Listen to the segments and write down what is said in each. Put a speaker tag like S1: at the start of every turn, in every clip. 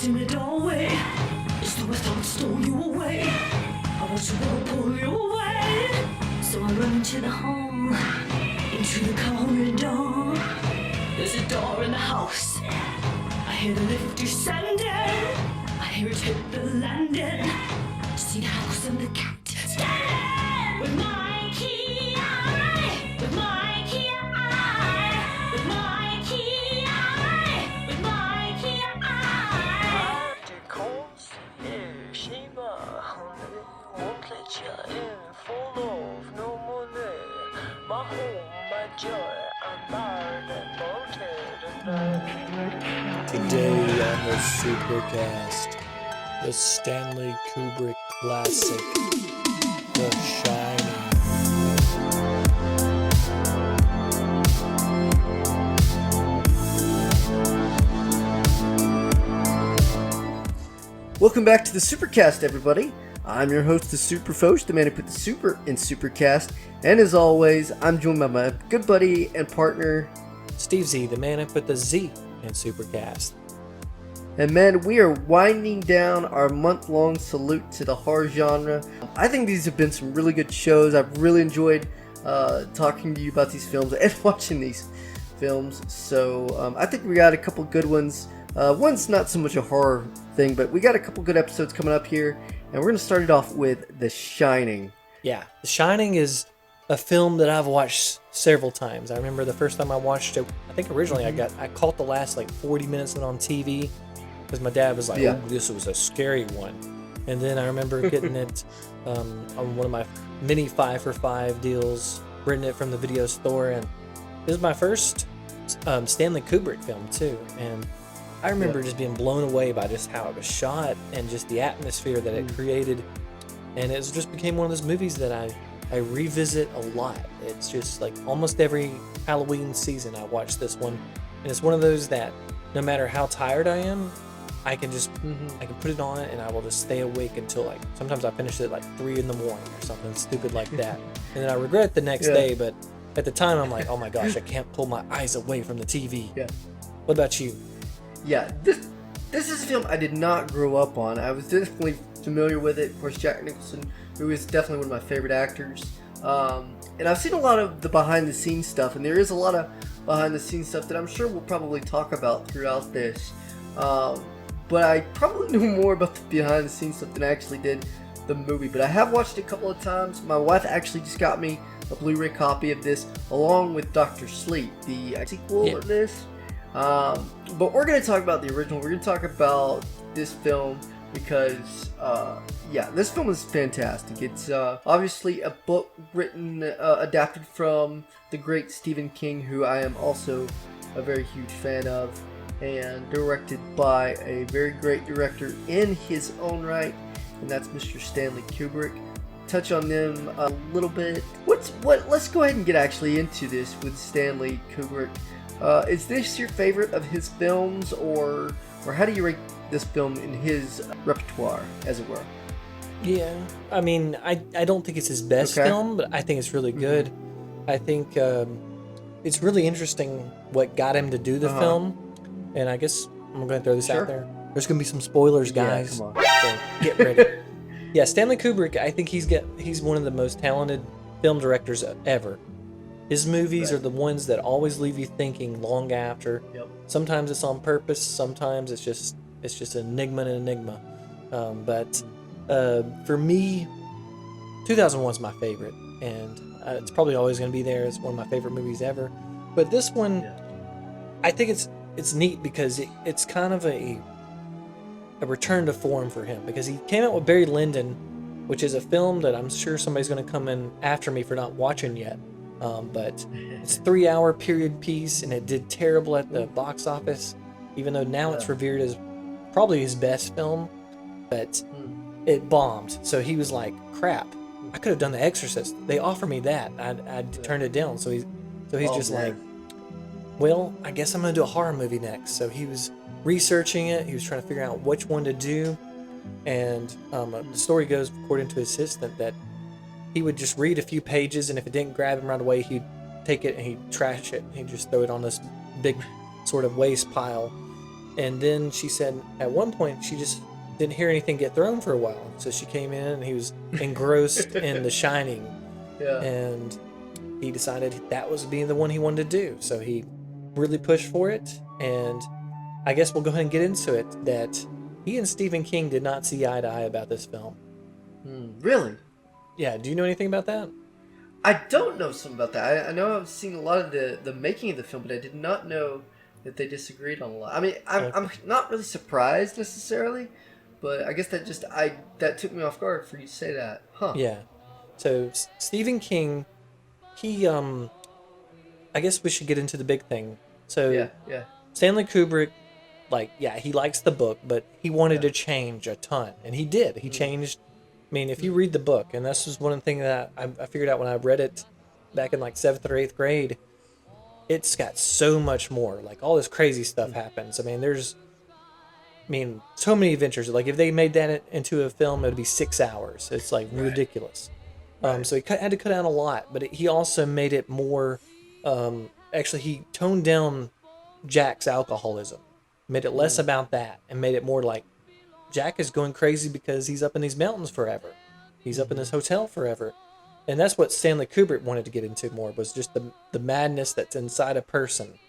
S1: was in the doorway. It's the West I stole you away. I want to go pull you away. So I run into the hall, into the corridor. There's a door in the house. I hear the lift descending. I hear it hit the landing. See the house and the cat standing. With my key eye, with my key eye, with my key eye, with my key eye.
S2: Because Shima won't let you in full of no money. My home, my joy, I'm marred and bolted.
S3: Today on the SuperCaZt, the Stanley Kubrick classic, The Shining.
S4: Welcome back to the SuperCaZt, everybody. I'm your host, the Superfosh, the man who put the super in SuperCaZt, and as always, I'm joined by my good buddy and partner,
S3: Steve Z, the man who put the Z in SuperCaZt.
S4: and man, we are winding down our month-long salute to the horror genre. I think these have been some really good shows. I've really enjoyed talking to you about these films and watching these films, so I think we got a couple good ones. One's not so much a horror thing, but we got a couple good episodes coming up here, and we're going to start it off with The Shining.
S3: Yeah, The Shining is a film that I've watched several times. I remember the first time I watched it, I think originally I caught the last like 40 minutes of it on TV, because my dad was like,
S4: Yeah.
S3: "Oh, this was a scary one." And then I remember getting it on one of my mini 5 for 5 deals, renting it from the video store, and this is my first Stanley Kubrick film too. And I remember just being blown away by just how it was shot and just the atmosphere that it created. And it just became one of those movies that I revisit a lot. It's just like almost every Halloween season I watch this one. And it's one of those that no matter how tired I am, I can just I can put it on and I will just stay awake until like sometimes I finish it at like 3 in the morning or something stupid like that. And then I regret it the next day, but at the time I'm like, oh my gosh, I can't pull my eyes away from the TV.
S4: Yeah.
S3: What about you?
S4: Yeah, this is a film I did not grow up on. I was definitely familiar with it. Of course, Jack Nicholson, who is definitely one of my favorite actors. And I've seen a lot of the behind-the-scenes stuff, and there is a lot of behind-the-scenes stuff that I'm sure we'll probably talk about throughout this. But I probably knew more about the behind-the-scenes stuff than I actually did the movie. But I have watched it a couple of times. My wife actually just got me a Blu-ray copy of this, along with Dr. Sleep, the sequel of this. But we're going to talk about the original. We're going to talk about this film because, this film is fantastic. It's obviously a book written, adapted from the great Stephen King, who I am also a very huge fan of, and directed by a very great director in his own right, and that's Mr. Stanley Kubrick. Touch on them a little bit. Let's go ahead and get actually into this with Stanley Kubrick. Is this your favorite of his films, or how do you rate this film in his repertoire, as it were?
S3: Yeah, I mean, I don't think it's his best film, but I think it's really good. I think it's really interesting what got him to do the film, and I guess I'm going to throw this out there. There's going to be some spoilers, guys,
S4: come on.
S3: so get ready. Yeah, Stanley Kubrick, I think he's one of the most talented film directors ever. His movies are the ones that always leave you thinking long after.
S4: Yep.
S3: Sometimes it's on purpose. Sometimes it's just an enigma. But for me, 2001 is my favorite, and it's probably always going to be there. It's one of my favorite movies ever. But this one, I think it's neat because it's kind of a return to form for him, because he came out with Barry Lyndon, which is a film that I'm sure somebody's going to come in after me for not watching yet. But it's a 3-hour period piece, and it did terrible at the box office, even though now it's revered as probably his best film, but it bombed. So he was like, crap, I could have done The Exorcist. They offered me that. I'd turned it down. So he's like, well, I guess I'm going to do a horror movie next. So he was researching it. He was trying to figure out which one to do. And the story goes, according to his assistant, that he would just read a few pages, and if it didn't grab him right away, he'd take it and he'd trash it. He'd just throw it on this big sort of waste pile. And then she said at one point she just didn't hear anything get thrown for a while. So she came in and he was engrossed in The Shining.
S4: Yeah.
S3: And he decided that was being the one he wanted to do. So he really pushed for it. And I guess we'll go ahead and get into it, that he and Stephen King did not see eye to eye about this film.
S4: Really?
S3: Yeah, do you know anything about that?
S4: I don't know something about that. I know I've seen a lot of the making of the film, but I did not know that they disagreed on a lot. I mean, I'm not really surprised necessarily, but I guess that took me off guard for you to say that. Huh.
S3: Yeah. So Stephen King, he I guess we should get into the big thing. So
S4: Yeah.
S3: Stanley Kubrick, he likes the book, but he wanted to change a ton, and he did. He changed. I mean, if you read the book, and this was one thing that I figured out when I read it back in like 7th or 8th grade, it's got so much more. Like, all this crazy stuff happens. I mean, so many adventures. Like, if they made that into a film, it would be 6 hours. It's like ridiculous. So he had to cut out a lot, but he also made it more. Actually, he toned down Jack's alcoholism, made it less about that, and made it more like Jack is going crazy because he's up in these mountains forever. He's up in this hotel forever. And that's what Stanley Kubrick wanted to get into more, was just the madness that's inside a person.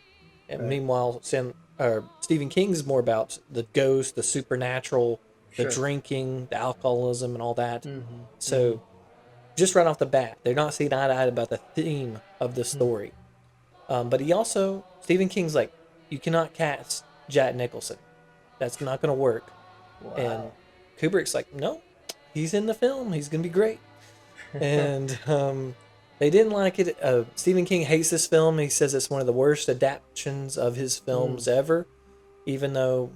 S3: And meanwhile, Stephen King's more about the ghost, the supernatural, the drinking, the alcoholism, and all that. So just right off the bat, they're not seeing eye to eye about the theme of the story. But Stephen King's like, you cannot cast Jack Nicholson. That's not going to work.
S4: Wow.
S3: And Kubrick's like, no, he's in the film. He's going to be great. And they didn't like it. Stephen King hates this film. He says it's one of the worst adaptations of his films ever, even though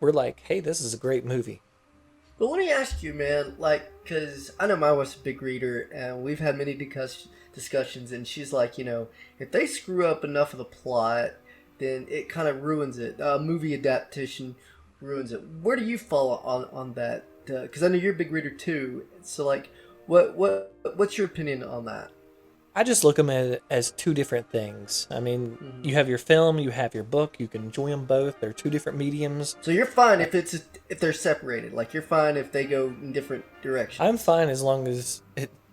S3: we're like, hey, this is a great movie.
S4: But let me ask you, man, because I know my wife's a big reader, and we've had many discussions, and she's like, if they screw up enough of the plot, then it kind of ruins it. Movie adaptation ruins it. Where do you fall on that? Because I know you're a big reader too. So, what's your opinion on that?
S3: I just look at them as two different things. I mean, you have your film, you have your book. You can enjoy them both. They're two different mediums.
S4: So you're fine if they're separated. Like, you're fine if they go in different directions.
S3: I'm fine as long as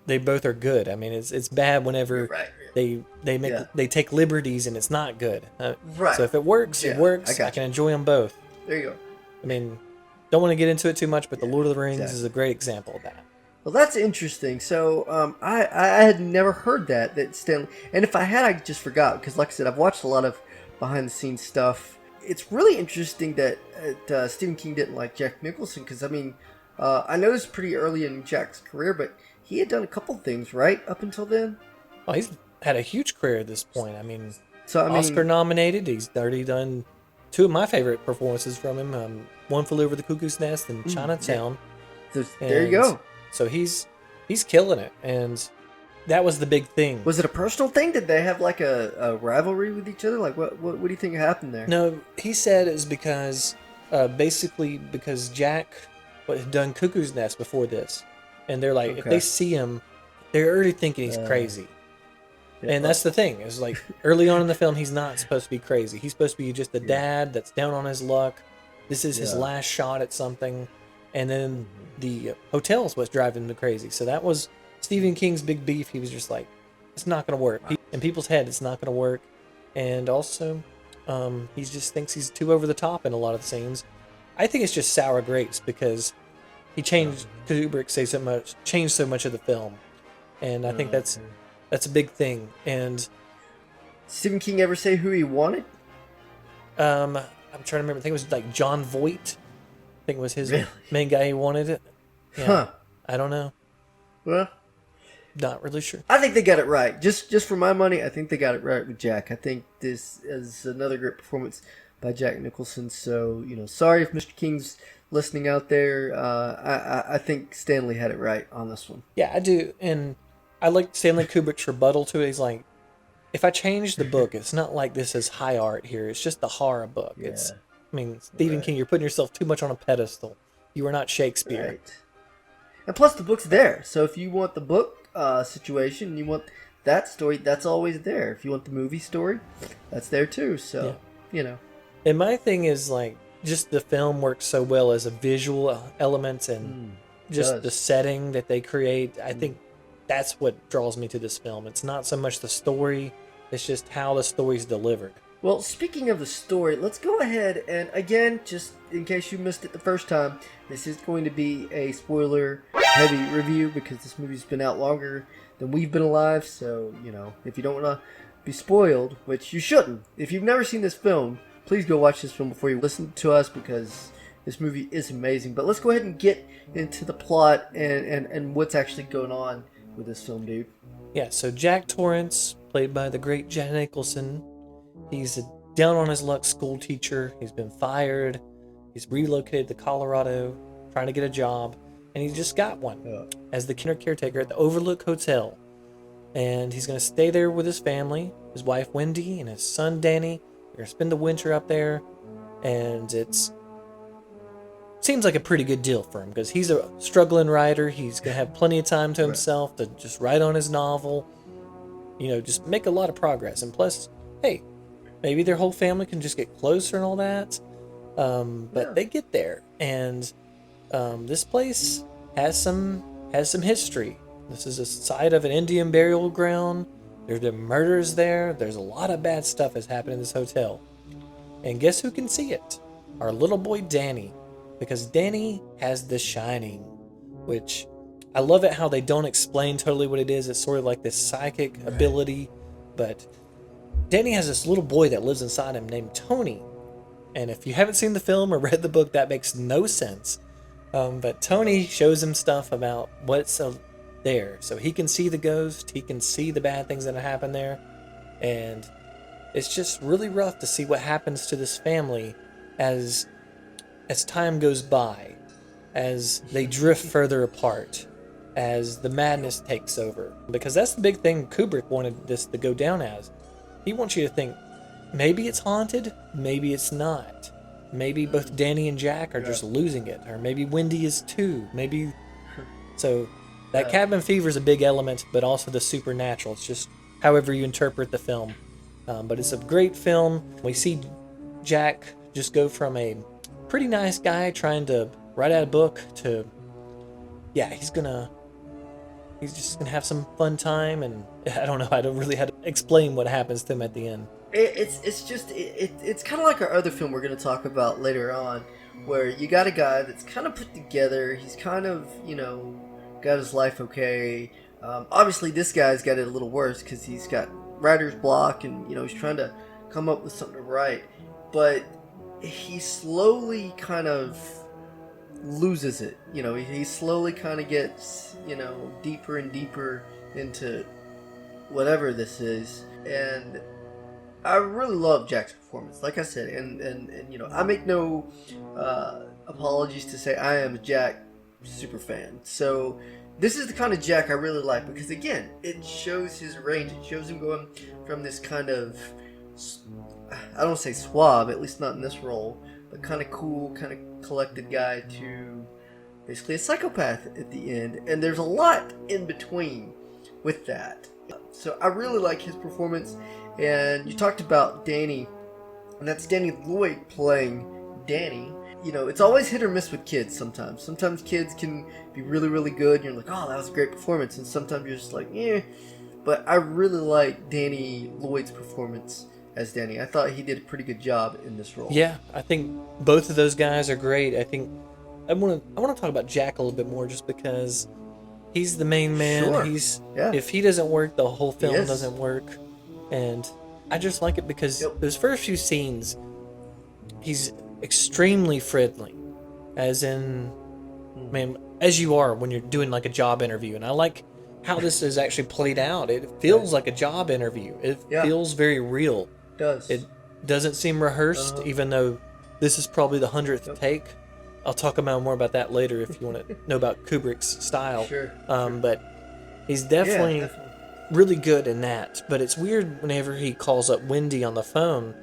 S3: they both are good. I mean, it's bad whenever they take liberties and it's not good.
S4: Right.
S3: So if it works, it works. I can enjoy them both.
S4: There you go.
S3: I mean, don't want to get into it too much, but The Lord of the Rings is a great example of that.
S4: Well, that's interesting. So, I had never heard that Stanley, and if I had, I just forgot, because like I said, I've watched a lot of behind-the-scenes stuff. It's really interesting that Stephen King didn't like Jack Nicholson, because, I mean, I noticed pretty early in Jack's career, but he had done a couple things, right, up until then?
S3: Well, he's had a huge career at this point. I mean,
S4: so
S3: Oscar nominated. He's already done two of my favorite performances from him. One Flew Over the Cuckoo's Nest and Chinatown.
S4: Yeah. There you go.
S3: So he's killing it, and that was the big thing.
S4: Was it a personal thing? Did they have like a rivalry with each other? Like what do you think happened there?
S3: No, he said it was because because Jack had done Cuckoo's Nest before this, and they're like, if they see him, they're already thinking he's crazy. Yeah. And that's the thing, is like early on in the film, he's not supposed to be crazy. He's supposed to be just a dad that's down on his luck. This is his last shot at something. And then the hotel is what's driving him crazy. So that was Stephen King's big beef. He was just like, it's not going to work. In people's head, it's not going to work. And also, he just thinks he's too over the top in a lot of the scenes. I think it's just sour grapes because he changed, Kubrick changed so much of the film. And I think that's a big thing. And
S4: Stephen King ever say who he wanted?
S3: I'm trying to remember. I think it was like John Voight. I think it was his main guy he wanted it. Yeah.
S4: Huh.
S3: I don't know.
S4: Well,
S3: not really sure.
S4: I think they got it right. Just for my money, I think they got it right with Jack. I think this is another great performance by Jack Nicholson. So, sorry if Mr. King's listening out there. I think Stanley had it right on this one.
S3: Yeah, I do. And I like Stanley Kubrick's rebuttal to it. He's like, if I change the book, it's not like this is high art here. It's just the horror book. Yeah. Stephen King, you're putting yourself too much on a pedestal. You are not Shakespeare.
S4: Right. And plus, the book's there. So if you want the book situation, you want that story, that's always there. If you want the movie story, that's there too. So,
S3: And my thing is, like, just the film works so well as a visual element and just
S4: does.
S3: the setting that they create. I think that's what draws me to this film. It's not so much the story, it's just how the story's delivered.
S4: Well, speaking of the story, let's go ahead and, again, just in case you missed it the first time, this is going to be a spoiler-heavy review because this movie's been out longer than we've been alive. So, you know, if you don't want to be spoiled, which you shouldn't, if you've never seen this film, please go watch this film before you listen to us because this movie is amazing. But let's go ahead and get into the plot and what's actually going on with this film, dude.
S3: Yeah, so Jack Torrance, played by the great Jack Nicholson, he's a down on his luck school teacher. He's been fired. He's relocated to Colorado, trying to get a job, and he just got one as the caretaker at the Overlook Hotel. And he's going to stay there with his family, his wife Wendy and his son Danny. They're going to spend the winter up there, and seems like a pretty good deal for him because he's a struggling writer. He's going to have plenty of time to himself to just write on his novel, you know, just make a lot of progress. And plus, hey, maybe their whole family can just get closer and all that. But they get there, and this place has some history. This is a site of an Indian burial ground. There's been murders there. There's a lot of bad stuff that's happened in this hotel. And guess who can see it? Our little boy Danny. Because Danny has the shining, which I love it how they don't explain totally what it is. It's sort of like this psychic ability, but Danny has this little boy that lives inside him named Tony. And if you haven't seen the film or read the book, that makes no sense. But Tony shows him stuff about what's there. So he can see the ghost. He can see the bad things that happen there. And it's just really rough to see what happens to this family as time goes by, as they drift further apart, as the madness takes over. Because that's the big thing Kubrick wanted this to go down as. He wants you to think, maybe it's haunted, maybe it's not. Maybe both Danny and Jack are just losing it, or maybe Wendy is too. Maybe. So that cabin fever is a big element, but also the supernatural. It's just however you interpret the film. But it's a great film. We see Jack just go from a pretty nice guy trying to write out a book to, yeah, he's just gonna have some fun time, and I don't know, I don't really have to explain what happens to him at the end.
S4: It's kind of like our other film we're going to talk about later on, where you got a guy that's kind of put together. He's kind of, you know, got his life okay. Obviously, this guy's got it a little worse because he's got writer's block, and you know he's trying to come up with something to write, but he slowly kind of loses it. You know, he slowly kind of gets, you know, deeper and deeper into whatever this is, and I really love Jack's performance, like I said, and you know, I make no apologies to say I am a Jack super fan. So this is the kind of Jack I really like because, again, it shows his range. It shows him going from this kind of, I don't say suave, at least not in this role, but kind of cool, kind of collected guy to basically a psychopath at the end. And there's a lot in between with that. So I really like his performance. And you talked about Danny, and that's Danny Lloyd playing Danny. You know, it's always hit or miss with kids sometimes. Sometimes kids can be really, really good, and you're like, oh, that was a great performance. And sometimes you're just like, eh. But I really like Danny Lloyd's performance as Danny. I thought he did a pretty good job in this role.
S3: Yeah, I think both of those guys are great. I think I want to talk about Jack a little bit more just because he's the main man.
S4: Sure.
S3: If he doesn't work, the whole film doesn't work. And I just like it because those first few scenes, he's extremely friendly, as in, man, as you are when you're doing like a job interview. And I like how this is actually played out. It feels like a job interview. It feels very real.
S4: It does.
S3: It doesn't seem rehearsed, even though this is probably the 100th take. I'll talk about more about that later if you want to know about Kubrick's style.
S4: Sure.
S3: But he's definitely really good in that. But it's weird whenever he calls up Wendy on the phone,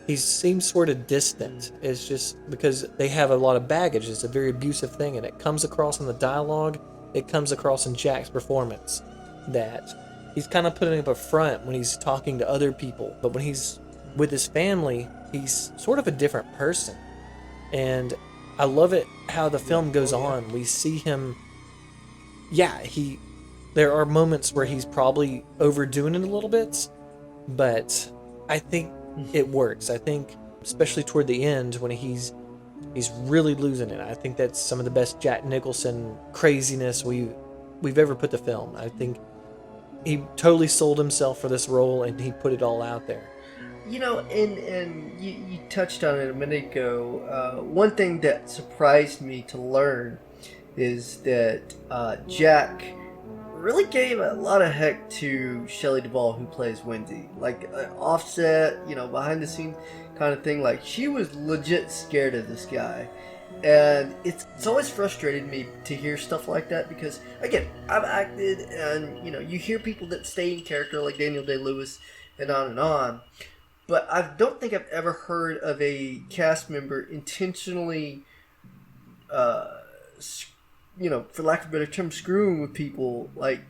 S3: he seems sort of distant. It's just because they have a lot of baggage. It's a very abusive thing, and it comes across in the dialogue. It comes across in Jack's performance that he's kind of putting up a front when he's talking to other people, but when he's with his family, he's sort of a different person. And I love it how the film goes on. We see him. Yeah, there are moments where he's probably overdoing it a little bit, but I think it works. I think, especially toward the end when he's really losing it. I think that's some of the best Jack Nicholson craziness we've ever put to film. I think he totally sold himself for this role, and he put it all out there.
S4: You know, and you touched on it a minute ago. One thing that surprised me to learn is that Jack really gave a lot of heck to Shelley Duvall, who plays Wendy. Like, offset, behind the scenes kind of thing. Like, she was legit scared of this guy. And it's always frustrated me to hear stuff like that because, again, I've acted and, you hear people that stay in character like Daniel Day-Lewis and on and on. But I don't think I've ever heard of a cast member intentionally, for lack of a better term, screwing with people like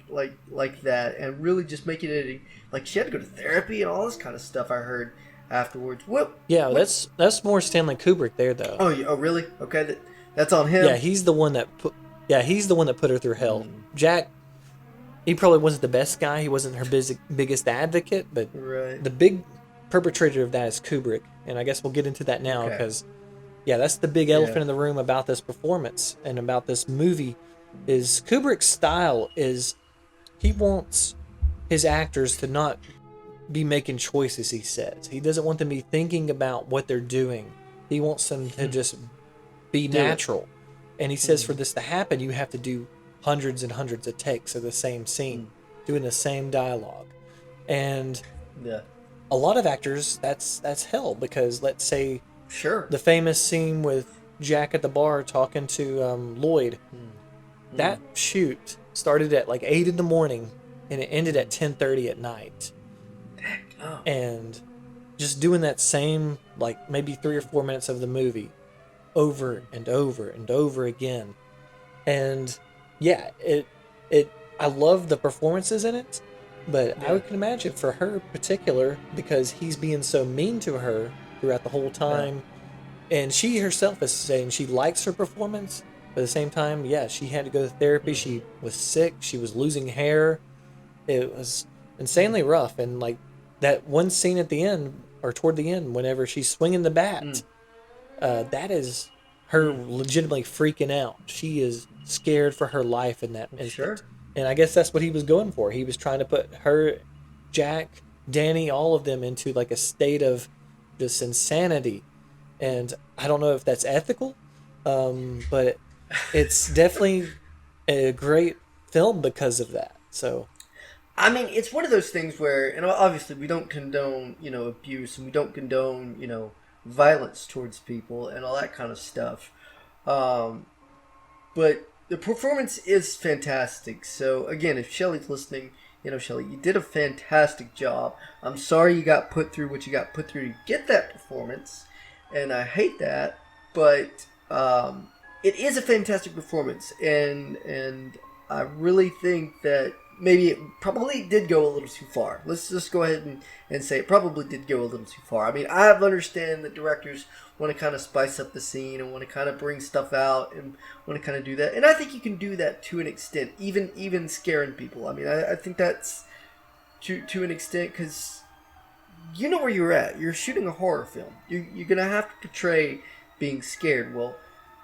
S4: that, and really just making it like she had to go to therapy and all this kind of stuff. I heard afterwards.
S3: That's more Stanley Kubrick there, though.
S4: Oh, really? Okay, that's on him.
S3: Yeah, he's the one that put her through hell. Jack, he probably wasn't the best guy. He wasn't her biggest advocate, but the big perpetrator of that is Kubrick, and I guess we'll get into that now because, that's the big elephant in the room about this performance and about this movie. Is Kubrick's style is he wants his actors to not be making choices. He says he doesn't want them to be thinking about what they're doing. He wants them to just be natural. And he says for this to happen, you have to do hundreds and hundreds of takes of the same scene, doing the same dialogue, and a lot of actors, that's hell, because let's say the famous scene with Jack at the bar talking to Lloyd, that shoot started at like 8 in the morning and it ended at 10:30 at night. And just doing that same, like maybe 3 or 4 minutes of the movie over and over and over again. And I love the performances in it. But I can imagine for her in particular, because he's being so mean to her throughout the whole time. And she herself is saying she likes her performance. But at the same time, she had to go to therapy. She was sick. She was losing hair. It was insanely rough. And like that one scene at the end, or toward the end, whenever she's swinging the bat, that is her legitimately freaking out. She is scared for her life in that instant.
S4: Sure.
S3: And I guess that's what he was going for. He was trying to put her, Jack, Danny, all of them into like a state of just insanity. And I don't know if that's ethical, but it's definitely a great film because of that. So,
S4: I mean, it's one of those things where, and obviously we don't condone, abuse, and we don't condone, violence towards people and all that kind of stuff. But the performance is fantastic. So again, if Shelley's listening, Shelley, you did a fantastic job. I'm sorry you got put through what you got put through to get that performance, and I hate that. But it is a fantastic performance, and I really think that maybe it probably did go a little too far. Let's just go ahead and say it probably did go a little too far. I mean, I understand that directors want to kind of spice up the scene and want to kind of bring stuff out and want to kind of do that. And I think you can do that to an extent, even scaring people. I mean, I think that's to an extent, because you know where you're at. You're shooting a horror film. You're going to have to portray being scared. Well,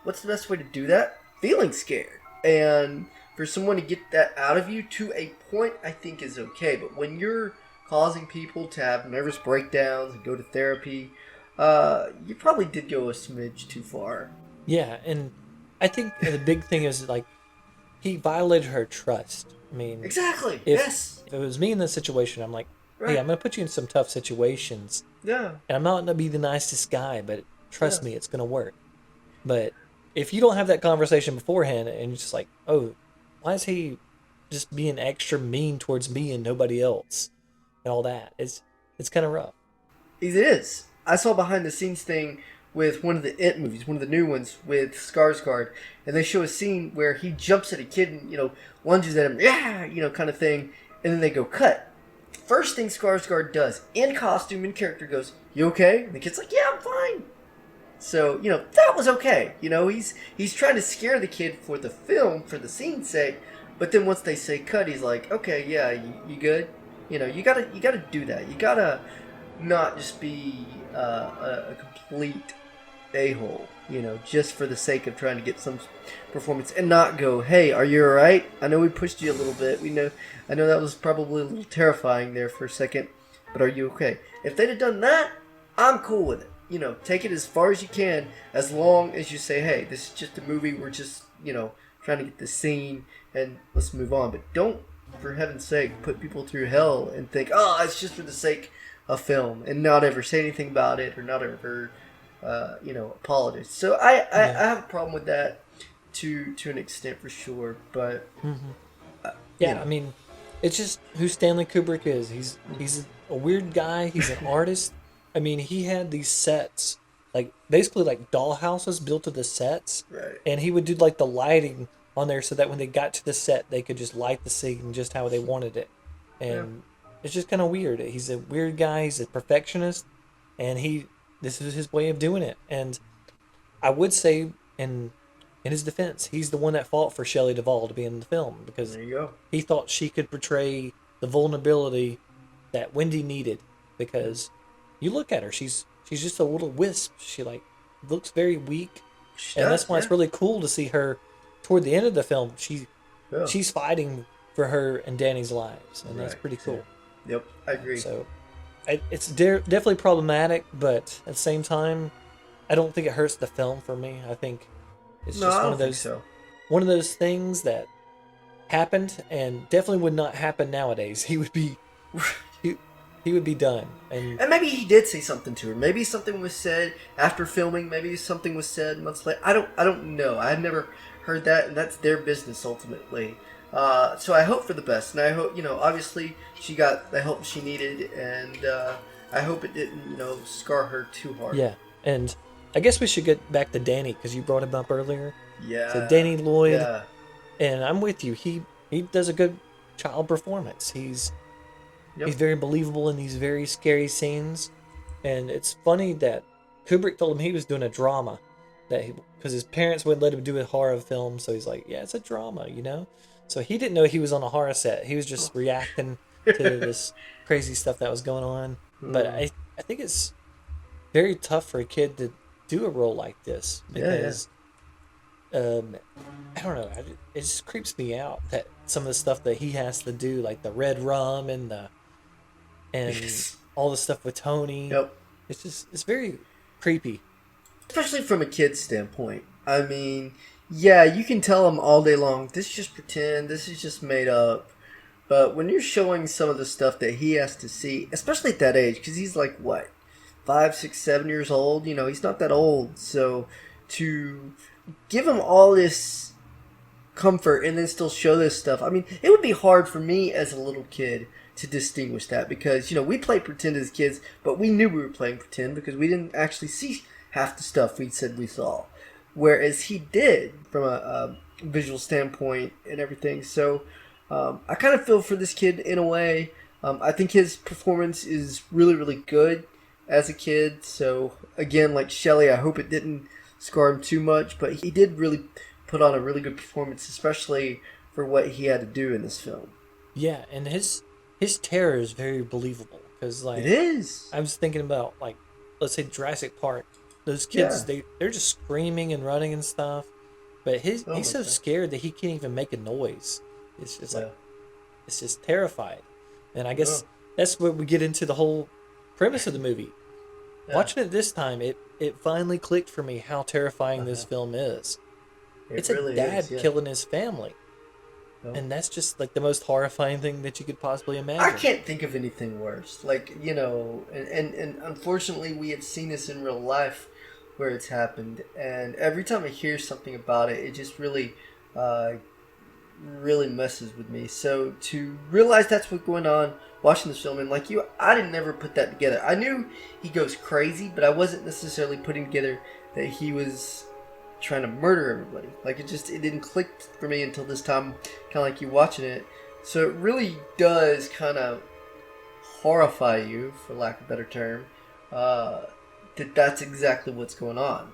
S4: what's the best way to do that? Feeling scared. And for someone to get that out of you to a point, I think is okay. But when you're causing people to have nervous breakdowns and go to therapy, you probably did go a smidge too far.
S3: Yeah, and I think the big thing is, like, he violated her trust. I mean,
S4: exactly.
S3: If it was me in this situation, I'm like, hey, I'm going to put you in some tough situations.
S4: Yeah.
S3: And I'm not going to be the nicest guy, but trust me, it's going to work. But if you don't have that conversation beforehand and you're just like, oh, why is he just being extra mean towards me and nobody else and all that? It's kind of rough.
S4: It is. I saw behind the scenes thing with one of the It movies, one of the new ones with Skarsgård, and they show a scene where he jumps at a kid and, lunges at him, kind of thing, and then they go cut. First thing Skarsgård does, in costume, in character, goes, "You okay?" And the kid's like, "Yeah, I'm fine." So, that was okay. He's trying to scare the kid for the film, for the scene's sake, but then once they say cut, he's like, okay, yeah, you good? You gotta do that. You gotta not just be a complete a-hole, just for the sake of trying to get some performance and not go, hey, are you alright? I know we pushed you a little bit. I know that was probably a little terrifying there for a second, but are you okay? If they'd have done that, I'm cool with it. Take it as far as you can, as long as you say, hey, this is just a movie. We're just, trying to get the scene and let's move on. But don't, for heaven's sake, put people through hell and think, oh, it's just for the sake of film and not ever say anything about it or not ever, apologize. So I have a problem with that to an extent for sure. But,
S3: I mean, it's just who Stanley Kubrick is. He's a weird guy. He's an artist. I mean, he had these sets, like basically like dollhouses built to the sets,
S4: right.
S3: And he would do like the lighting on there so that when they got to the set, they could just light the scene just how they wanted it. And it's just kind of weird. He's a weird guy. He's a perfectionist, and this is his way of doing it. And I would say, in his defense, he's the one that fought for Shelley Duvall to be in the film because
S4: there you go.
S3: He thought she could portray the vulnerability that Wendy needed because. You look at her; she's just a little wisp. She looks very weak, and that's why it's really cool to see her toward the end of the film. She's fighting for her and Danny's lives, and that's pretty cool.
S4: Yep, I agree.
S3: So, it's definitely problematic, but at the same time, I don't think it hurts the film for me. I think it's just one of those things that happened and definitely would not happen nowadays. He would be. He would be done. And
S4: maybe he did say something to her. Maybe something was said after filming. Maybe something was said months later. I don't know. I've never heard that, and that's their business ultimately. So I hope for the best, and I hope obviously she got the help she needed, and I hope it didn't scar her too hard.
S3: Yeah, and I guess we should get back to Danny because you brought him up earlier.
S4: Yeah.
S3: So Danny Lloyd, and I'm with you. He does a good child performance. He's very believable in these very scary scenes, and it's funny that Kubrick told him he was doing a drama, because his parents wouldn't let him do a horror film, so he's like, yeah, it's a drama, So he didn't know he was on a horror set. He was just reacting to this crazy stuff that was going on. But I think it's very tough for a kid to do a role like this because I don't know, it just creeps me out that some of the stuff that he has to do, like the red rum and all the stuff with Tony.
S4: Yep.
S3: It's very creepy.
S4: Especially from a kid's standpoint. I mean, yeah, you can tell them all day long, this is just pretend, this is just made up. But when you're showing some of the stuff that he has to see, especially at that age, because he's like, what, 5, 6, 7 years old? He's not that old. So to give him all this comfort and then still show this stuff, I mean, it would be hard for me as a little kid to distinguish that because, we played pretend as kids, but we knew we were playing pretend because we didn't actually see half the stuff we said we saw. Whereas he did from a visual standpoint and everything. So I kind of feel for this kid in a way. I think his performance is really, really good as a kid. So again, like Shelley, I hope it didn't scar him too much, but he did really put on a really good performance, especially for what he had to do in this film.
S3: Yeah, and his terror is very believable because
S4: it is.
S3: I was thinking about let's say Jurassic Park. Those kids, they're just screaming and running and stuff, but he's so scared that he can't even make a noise. It's just it's just terrified, and I guess that's where we get into the whole premise of the movie. Yeah. Watching it this time, it finally clicked for me how terrifying this film is. It's really a dad killing his family. And that's just the most horrifying thing that you could possibly imagine.
S4: I can't think of anything worse. And unfortunately we have seen this in real life where it's happened. And every time I hear something about it, it just really, really messes with me. So to realize that's what's going on watching this film, and like you, I didn't never put that together. I knew he goes crazy, but I wasn't necessarily putting together that he was trying to murder everybody. It didn't click for me until this time, kind of like you watching it. So it really does kind of horrify you, for lack of a better term, that that that's exactly what's going on.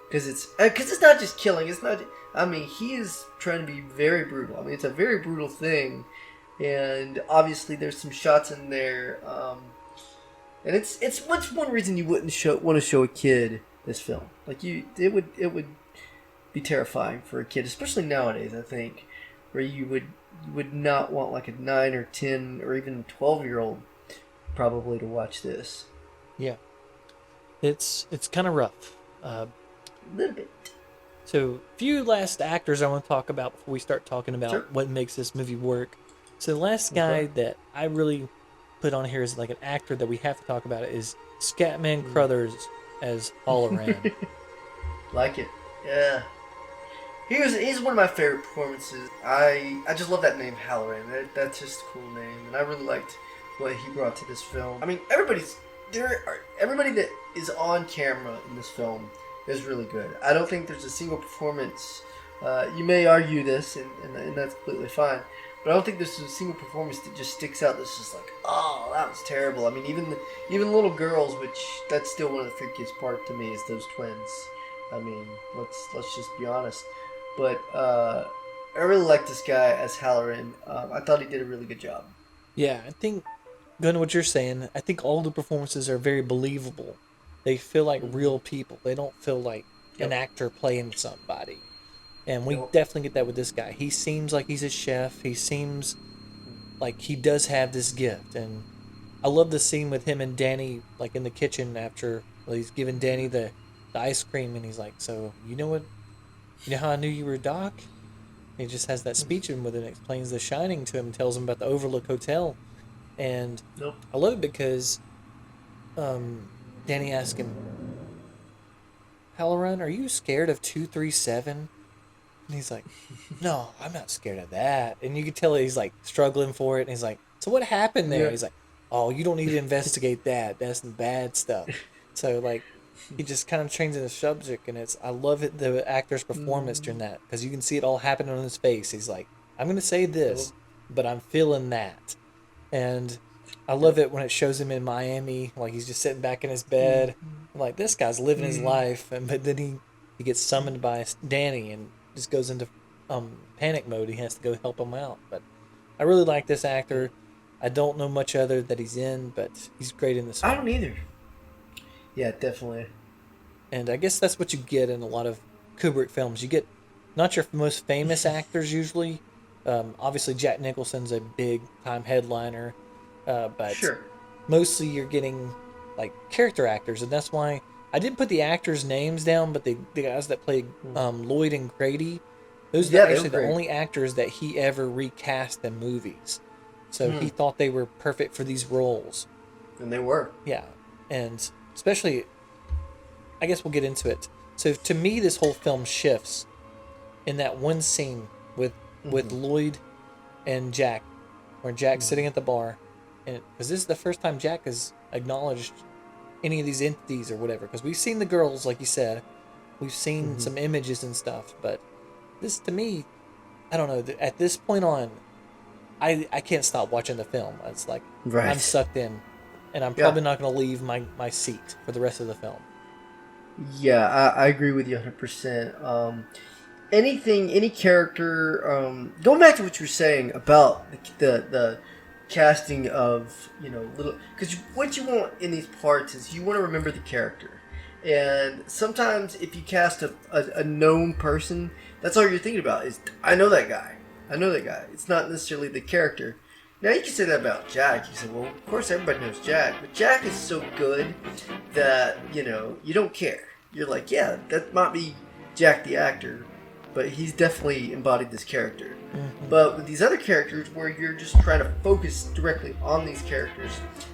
S4: Because it's not just killing. It's not. I mean, he is trying to be very brutal. I mean, it's a very brutal thing, and obviously there's some shots in there. And it's what's one reason you wouldn't want to show a kid this film. Like it would be terrifying for a kid, especially nowadays. I think, where you would not want like a 9 or 10 or even 12-year-old probably to watch this.
S3: Yeah, it's kind of rough.
S4: A little bit.
S3: So, a few last actors I want to talk about before we start talking about
S4: Sure.
S3: what makes this movie work. So, the last guy that I really put on here as like an actor that we have to talk about is Scatman Crothers as Halloran.
S4: Like it. Yeah. He's one of my favorite performances. I just love that name, Halloran. That's just a cool name, and I really liked what he brought to this film. I mean, everybody that is on camera in this film is really good. I don't think there's a single performance. You may argue this, and that's completely fine. But I don't think there's a single performance that just sticks out. That's just like, oh, that was terrible. I mean, even little girls, which that's still one of the freakiest part to me is those twins. I mean, let's just be honest. But I really like this guy as Halloran. I thought he did a really good job.
S3: Yeah, I think, going to what you're saying, I think all the performances are very believable. They feel like real people. They don't feel like an actor playing somebody. And we definitely get that with this guy. He seems like he's a chef. He seems like he does have this gift. And I love the scene with him and Danny, like in the kitchen after he's giving Danny the ice cream. And he's like, so, you know how I knew you were Doc? And he just has that speech with him and explains The Shining to him and tells him about the Overlook Hotel. And I love it because Danny asked him, Halloran, are you scared of 237? And he's like, no, I'm not scared of that. And you can tell he's like struggling for it. And he's like, so what happened there?
S4: Yeah.
S3: He's like, oh, you don't need to investigate that. That's the bad stuff. So like, he just kind of changes the subject, and I love it, the actor's performance during that, because you can see it all happening on his face. He's like, I'm going to say this, but I'm feeling that. And I love it when it shows him in Miami, like he's just sitting back in his bed. I'm like, this guy's living his life. But then he gets summoned by Danny and just goes into panic mode. He has to go help him out. But I really like this actor. I don't know much other that he's in, but he's great in this film.
S4: I don't either. Yeah, definitely.
S3: And I guess that's what you get in a lot of Kubrick films. You get not your most famous actors usually. Obviously, Jack Nicholson's a big-time headliner. But mostly you're getting like character actors. And that's why I didn't put the actors' names down, but the guys that played Lloyd and Grady, those are actually the only actors that he ever recast in movies. So he thought they were perfect for these roles.
S4: And they were.
S3: Yeah. And especially, I guess we'll get into it. So to me, this whole film shifts in that one scene with Lloyd and Jack, where Jack's sitting at the bar, and because this is the first time Jack has acknowledged any of these entities or whatever. Because we've seen the girls, like you said, we've seen some images and stuff, but this to me, I don't know. At this point on, I can't stop watching the film. It's like I'm sucked in. And I'm probably not going to leave my seat for the rest of the film.
S4: Yeah, I agree with you 100%. Any character, going back to what you were saying about the casting of, little, because what you want in these parts is you want to remember the character. And sometimes if you cast a known person, that's all you're thinking about is, I know that guy. It's not necessarily the character. Now, you can say that about Jack. You say, well, of course everybody knows Jack. But Jack is so good that, you don't care. You're like, yeah, that might be Jack the actor, but he's definitely embodied this character. But with these other characters where you're just trying to focus directly on these characters,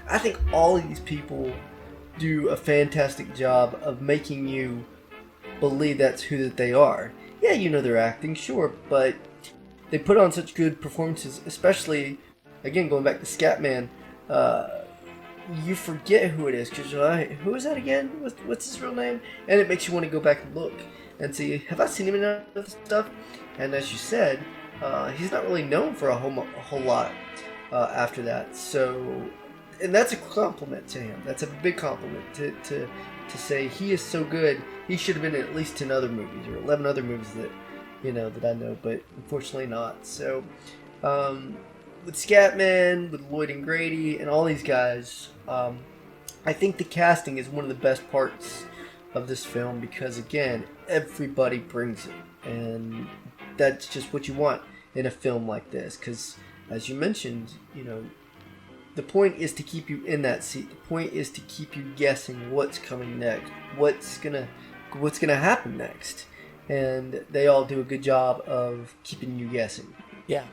S4: I think all of these people do a fantastic job of making you believe that's who that they are. Yeah, they're acting, sure, but they put on such good performances, especially... Again, going back to Scatman, you forget who it is because you're like, who is that again? What's his real name? And it makes you want to go back and look and see, have I seen him in other stuff? And as you said, he's not really known for a whole lot after that. So and that's a compliment to him. That's a big compliment to say he is so good. He should have been in at least 10 other movies or 11 other movies that that I know, but unfortunately not. So with Scatman, with Lloyd and Grady, and all these guys, I think the casting is one of the best parts of this film because again, everybody brings it, and that's just what you want in a film like this. Because as you mentioned, the point is to keep you in that seat. The point is to keep you guessing what's coming next, what's gonna happen next, and they all do a good job of keeping you guessing.
S3: Yeah,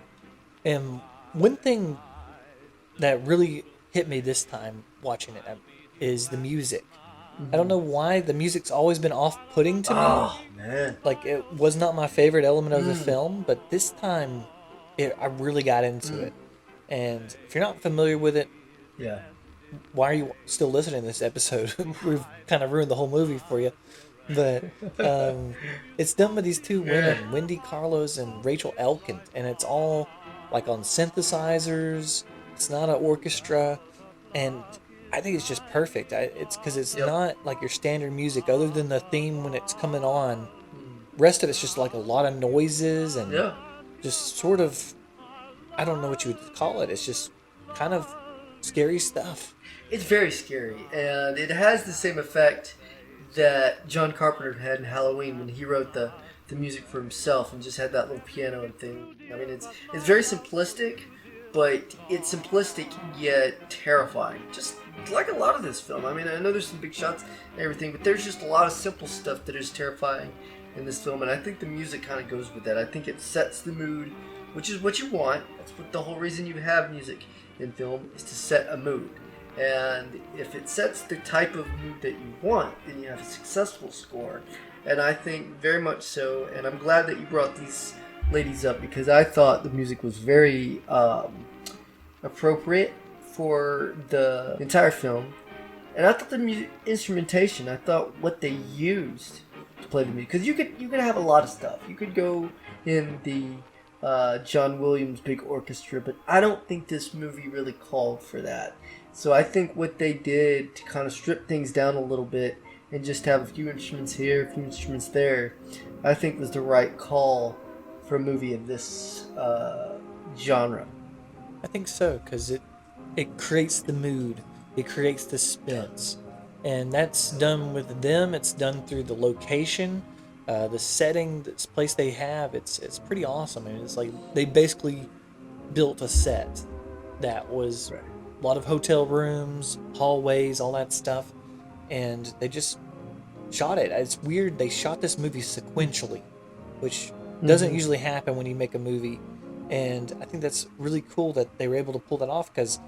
S3: and one thing that really hit me this time watching it is the music. I don't know why the music's always been off-putting to me.
S4: Oh man!
S3: Like it was not my favorite element of the film, but this time, I really got into it. And if you're not familiar with it,
S4: Yeah.
S3: why are you still listening to this episode? We've kind of ruined the whole movie for you. But it's done by these two women, Wendy Carlos and Rachel Elkind, and it's all like on synthesizers. It's not an orchestra, and I think it's just perfect. It's because it's not like your standard music, other than the theme when it's coming on. Rest of it's just like a lot of noises and just sort of, I don't know what you would call it. It's just kind of scary stuff.
S4: It's very scary, and it has the same effect that John Carpenter had in Halloween when he wrote the music for himself and just had that little piano and thing. I mean, it's very simplistic, but it's simplistic yet terrifying. Just like a lot of this film. I mean, I know there's some big shots and everything, but there's just a lot of simple stuff that is terrifying in this film, and I think the music kind of goes with that. I think it sets the mood, which is what you want. That's what the whole reason you have music in film is to set a mood. And if it sets the type of mood that you want, then you have a successful score. And I think very much so. And I'm glad that you brought these ladies up because I thought the music was very appropriate for the entire film. And I thought the instrumentation, I thought what they used to play the music. Because you could have a lot of stuff. You could go in the John Williams big orchestra, but I don't think this movie really called for that. So I think what they did to kind of strip things down a little bit and just have a few instruments here, a few instruments there, I think was the right call for a movie of this genre.
S3: I think so, because it creates the mood, it creates the suspense, and that's done with them. It's done through the location, the setting, this place they have. It's pretty awesome. I mean, it's like they basically built a set that was a lot of hotel rooms, hallways, all that stuff, and they just shot it. It's weird. They shot this movie sequentially, which doesn't usually happen when you make a movie, and I think that's really cool that they were able to pull that off. Because,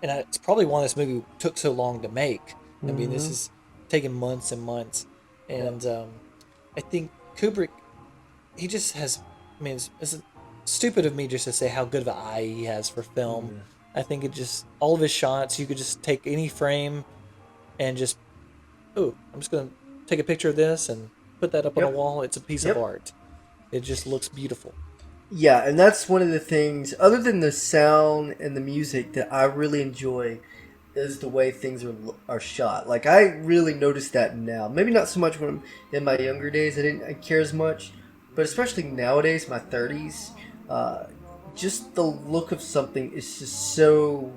S3: and it's probably why this movie took so long to make. I mean, this is taking months and months, and I think Kubrick, he just has. I mean, it's stupid of me just to say how good of an eye he has for film. I think it just, all of his shots, you could just take any frame and just, I'm just going to take a picture of this and put that up on a wall. It's a piece of art. It just looks beautiful.
S4: Yeah, and that's one of the things, other than the sound and the music, that I really enjoy is the way things are shot. Like, I really notice that now. Maybe not so much when I'm in my younger days, I didn't care as much, but especially nowadays, my 30s, just the look of something is just so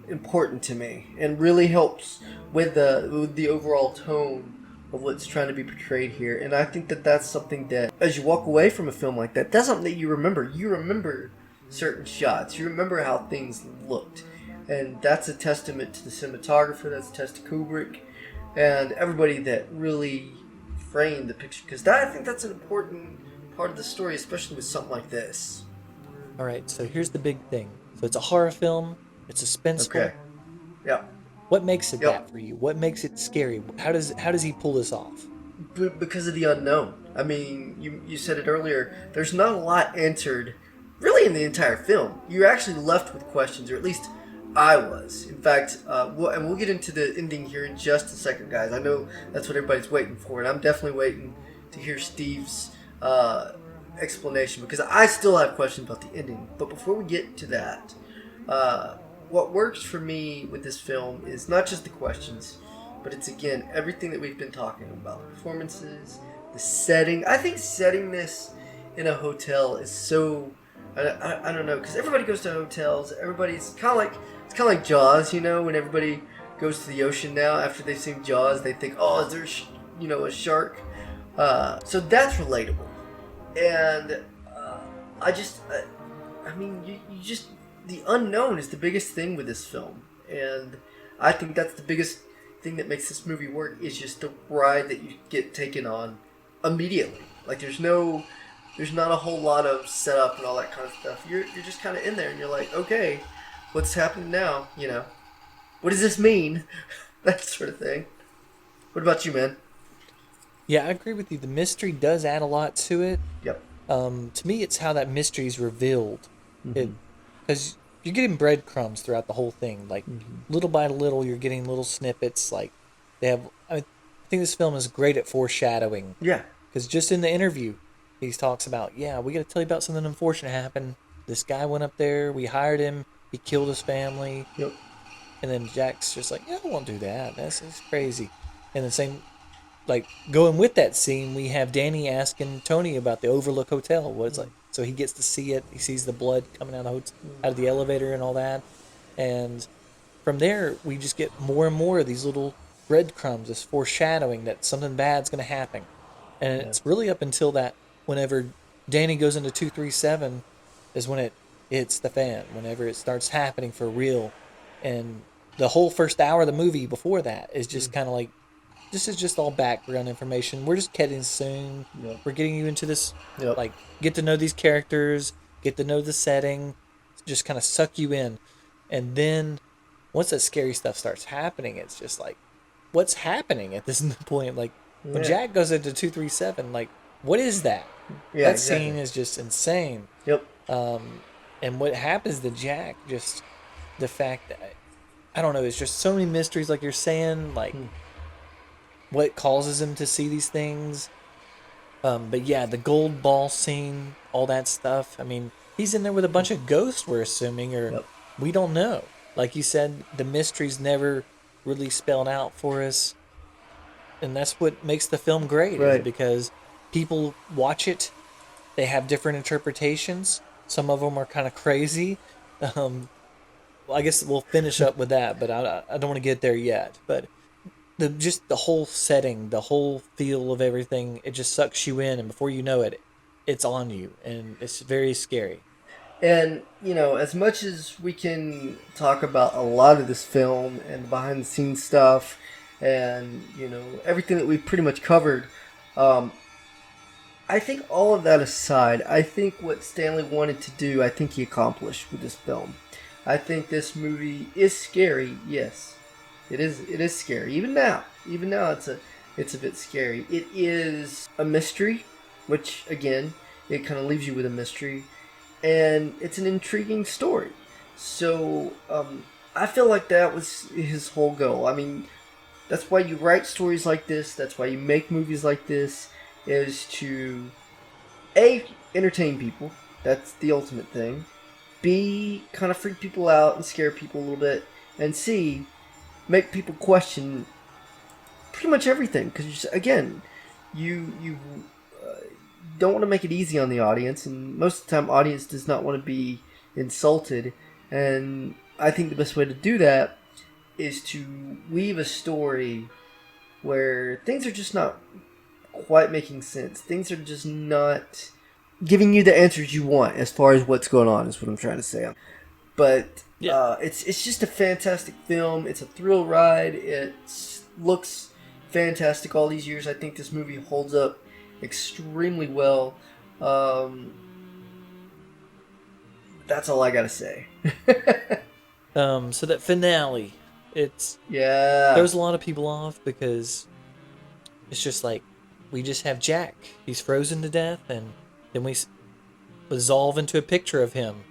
S4: important to me and really helps with the overall tone of what's trying to be portrayed here. And I think that that's something that, as you walk away from a film like that, that's something that you remember. You remember certain shots. You remember how things looked. And that's a testament to the cinematographer. That's a testament to Kubrick and everybody that really framed the picture. Because I think that's an important part of the story, especially with something like this.
S3: All right, so here's the big thing. So it's a horror film. It's suspenseful.
S4: Okay. Yeah.
S3: What makes it that for you? What makes it scary? How does he pull this off?
S4: Because of the unknown. I mean, you said it earlier. There's not a lot answered, really, in the entire film. You're actually left with questions, or at least I was. In fact, we'll get into the ending here in just a second, guys. I know that's what everybody's waiting for, and I'm definitely waiting to hear Steve's explanation, because I still have questions about the ending. But before we get to that, what works for me with this film is not just the questions, but it's again everything that we've been talking about: the performances, the setting. I think setting this in a hotel is so. I don't know, because everybody goes to hotels. Everybody's kind of like Jaws, you know, when everybody goes to the ocean now after they've seen Jaws, they think, oh, is there a shark? So that's relatable, and I mean, you just the unknown is the biggest thing with this film, and I think that's the biggest thing that makes this movie work is just the ride that you get taken on immediately. Like there's not a whole lot of setup and all that kind of stuff. You're just kind of in there and you're like, okay, what's happening now? You know, what does this mean? That sort of thing. What about you, man?
S3: Yeah, I agree with you. The mystery does add a lot to it.
S4: Yep.
S3: To me, it's how that mystery is revealed.
S4: Mm-hmm.
S3: Because you're getting breadcrumbs throughout the whole thing. Like, little by little, you're getting little snippets. Like, I think this film is great at foreshadowing.
S4: Yeah.
S3: Because just in the interview, he talks about, we got to tell you about something unfortunate happened. This guy went up there, we hired him, he killed his family.
S4: Yep.
S3: And then Jack's just like, I won't do that. That's crazy. And the same, like, going with that scene, we have Danny asking Tony about the Overlook Hotel, what it's like. So he gets to see it. He sees the blood coming out of the elevator and all that. And from there, we just get more and more of these little breadcrumbs, this foreshadowing that something bad's going to happen. And it's really up until that, whenever Danny goes into 237, is when it hits the fan, whenever it starts happening for real. And the whole first hour of the movie before that is just kind of like, this is just all background information. We're just getting soon.
S4: Yep.
S3: We're getting you into this,
S4: Yep.
S3: like, get to know these characters, get to know the setting, just kind of suck you in. And then once that scary stuff starts happening, it's just like, what's happening at this point? Like, when Jack goes into 237, like, what is that?
S4: Yeah,
S3: that scene is just insane.
S4: Yep.
S3: And what happens to Jack, just the fact that, I don't know, there's just so many mysteries, like you're saying, like, what causes him to see these things. But yeah, the gold ball scene, all that stuff. I mean, he's in there with a bunch of ghosts, we're assuming, or we don't know. Like you said, the mystery's never really spelled out for us. And that's what makes the film great, is because people watch it, they have different interpretations. Some of them are kind of crazy. Well, I guess we'll finish up with that, but I don't want to get there yet. But just the whole setting, the whole feel of everything, it just sucks you in, and before you know it, it's on you, and it's very scary.
S4: And, you know, as much as we can talk about a lot of this film and the behind-the-scenes stuff and, you know, everything that we've pretty much covered, I think all of that aside, I think what Stanley wanted to do, I think he accomplished with this film. I think this movie is scary, yes. It is scary. Even now it's a bit scary. It is a mystery, which again, it kind of leaves you with a mystery, and it's an intriguing story. So I feel like that was his whole goal. I mean, that's why you write stories like this. That's why you make movies like this, is to A, entertain people. That's the ultimate thing. B, kind of freak people out and scare people a little bit. And C, make people question pretty much everything. Because, again, you don't want to make it easy on the audience. And most of the time, audience does not want to be insulted. And I think the best way to do that is to weave a story where things are just not quite making sense. Things are just not giving you the answers you want as far as what's going on, is what I'm trying to say. But it's just a fantastic film. It's a thrill ride. It looks fantastic all these years. I think this movie holds up extremely well. That's all I gotta say.
S3: So that finale, it's throws a lot of people off, because it's just like, we just have Jack. He's frozen to death, and then we dissolve into a picture of him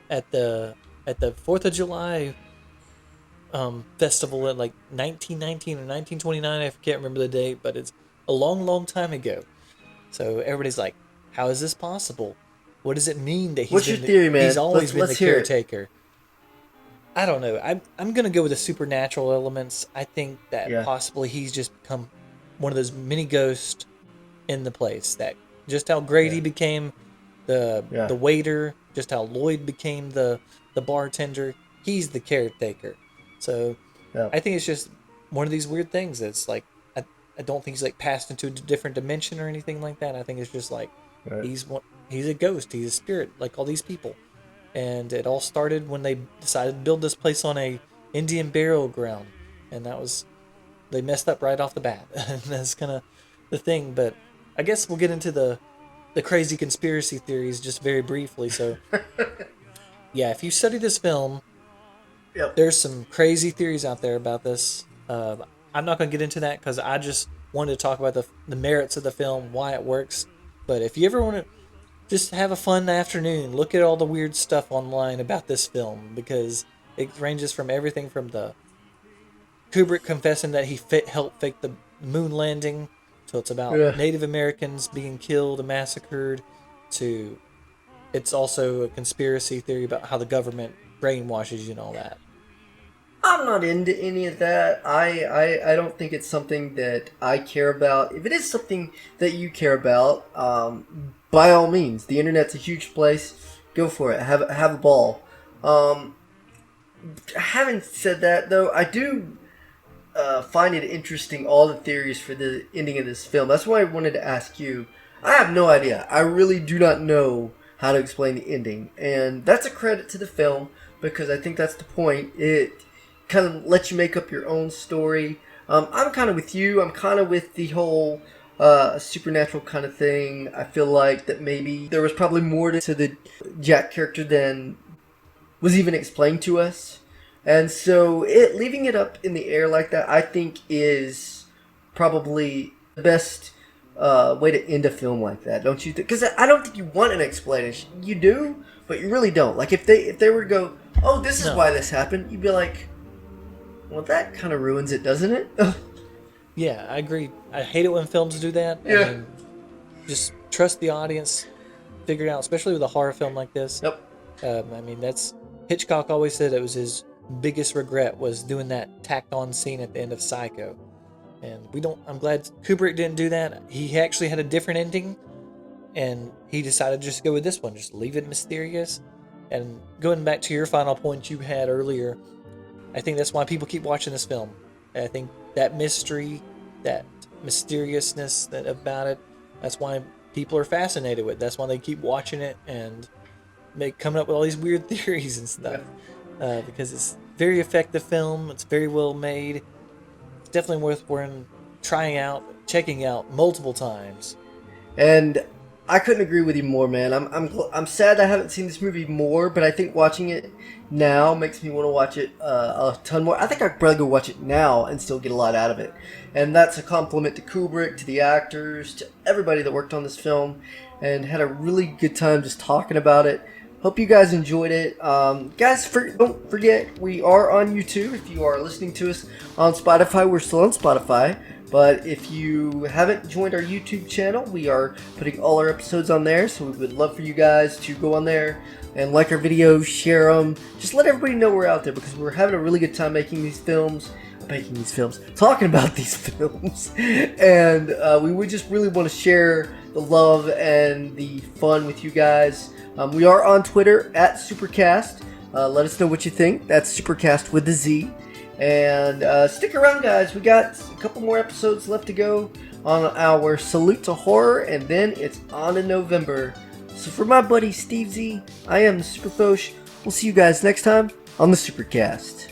S3: at the 4th of July festival at like 1919 or 1929. I can't remember the date, but it's a long, long time ago. So everybody's like, how is this possible? What does it mean that he's
S4: What's your theory, man?
S3: He's always been the caretaker. I don't know. I'm gonna go with the supernatural elements. I think that
S4: Yeah.
S3: possibly he's just become one of those mini ghosts in the place. That just how Grady
S4: Yeah.
S3: became the
S4: Yeah.
S3: waiter, just how Lloyd became the bartender. He's the caretaker. So
S4: Yeah.
S3: I think it's just one of these weird things. That's like I don't think he's like passed into a different dimension or anything like that. I think it's just like
S4: Right.
S3: he's a ghost. He's a spirit like all these people. And it all started when they decided to build this place on a Indian burial ground, and that was they messed up right off the bat. And that's kind of the thing. But I guess we'll get into the crazy conspiracy theories just very briefly. So yeah, if you study this film,
S4: Yep.
S3: there's some crazy theories out there about this. I'm not going to get into that because I just wanted to talk about the merits of the film, why it works. But if you ever want to just have a fun afternoon, look at all the weird stuff online about this film because it ranges from everything from the Kubrick confessing that he helped fake the moon landing, to it's about
S4: Yeah.
S3: Native Americans being killed and massacred, to it's also a conspiracy theory about how the government brainwashes you and all that.
S4: I'm not into any of that. I don't think it's something that I care about. If it is something that you care about, by all means, the internet's a huge place. Go for it. Have a ball. Having said that, though, I do find it interesting all the theories for the ending of this film. That's why I wanted to ask you. I have no idea. I really do not know how to explain the ending, and that's a credit to the film because I think that's the point. It kind of lets you make up your own story. I'm kind of with you. I'm kind of with the whole supernatural kind of thing. I feel like that maybe there was probably more to the Jack character than was even explained to us. And so leaving it up in the air like that, I think is probably the best way to end a film like that, don't you? Because I don't think you want an explanation. You do, but you really don't. Like if they were to go, oh, this is
S3: No.
S4: why this happened, you'd be like, well, that kind of ruins it, doesn't it?
S3: Yeah, I agree. I hate it when films do that.
S4: Yeah.
S3: I mean, just trust the audience, figure it out, especially with a horror film like this.
S4: Yep.
S3: I mean, that's Hitchcock always said it was his biggest regret was doing that tacked on scene at the end of Psycho. And I'm glad Kubrick didn't do that. He actually had a different ending, and he decided to just go with this one, just leave it mysterious. And going back to your final point you had earlier, I think that's why people keep watching this film. I think that mystery, that mysteriousness that about it, that's why people are fascinated with it. That's why they keep watching it and coming up with all these weird theories and stuff. Because it's very effective film. It's very well made. It's definitely worth trying out, checking out multiple times.
S4: And I couldn't agree with you more, man. I'm sad I haven't seen this movie more, but I think watching it now makes me want to watch it a ton more. I think I'd rather go watch it now and still get a lot out of it. And that's a compliment to Kubrick, to the actors, to everybody that worked on this film, and had a really good time just talking about it. Hope you guys enjoyed it. Guys, don't forget, we are on YouTube. If you are listening to us on Spotify, we're still on Spotify. But if you haven't joined our YouTube channel, we are putting all our episodes on there. So we would love for you guys to go on there and like our videos, share them. Just let everybody know we're out there because we're having a really good time talking about these films. And we would just really want to share the love and the fun with you guys. We are on Twitter at SuperCaZt. Let us know what you think. That's SuperCaZt with a Z. And stick around, guys. We got a couple more episodes left to go on our Salute to Horror, and then it's on in November. So for my buddy Steve Z, I am the SuperFosh. We'll see you guys next time on the SuperCaZt.